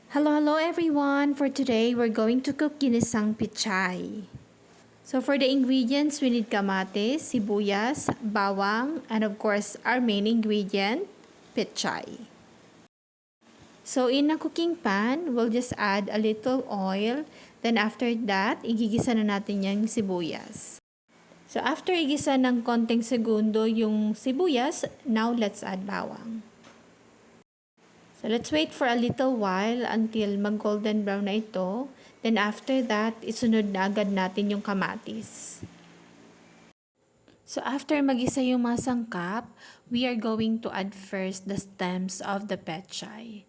Hello everyone! For today, we're going to cook ginisang pichay. So for the ingredients, we need kamatis, sibuyas, bawang, and of course, our main ingredient, pichay. So in a cooking pan, we'll just add a little oil. Then after that, igigisa na natin yung sibuyas. So after igisa ng konting segundo yung sibuyas, now let's add bawang. So, let's wait for a little while until mag-golden brown na ito. Then, after that, isunod na agad natin yung kamatis. So, after mag-isa yung mga sangkap, we are going to add first the stems of the pechay.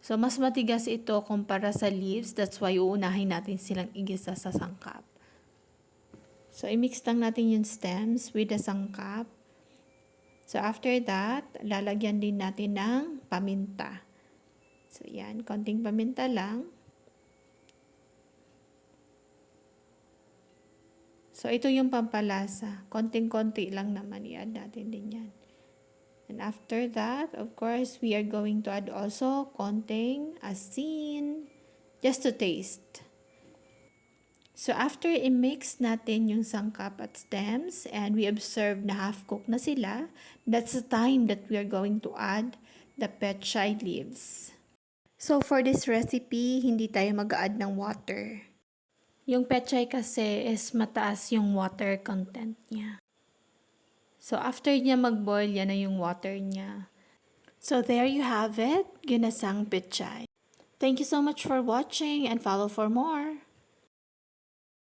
So, mas matigas ito kumpara sa leaves. That's why uunahin natin silang igisa sa sangkap. So, i-mix lang natin yung stems with the sangkap. So, after that, lalagyan din natin ng paminta. So, yan. Konting paminta lang. So, ito yung pampalasa. Konting-konti lang naman. I-add natin din yan. And after that, of course, we are going to add also konting asin. Just to taste. So, after i-mix natin yung sangkap at stems and we observe na half-cooked na sila, that's the time that we are going to add the pechay leaves. So, for this recipe, hindi tayo mag-add ng water. Yung pechay kasi is mataas yung water content niya. So, after niya mag-boil, yan na yung water niya. So, there you have it, ginasang pechay. Thank you so much for watching and follow for more.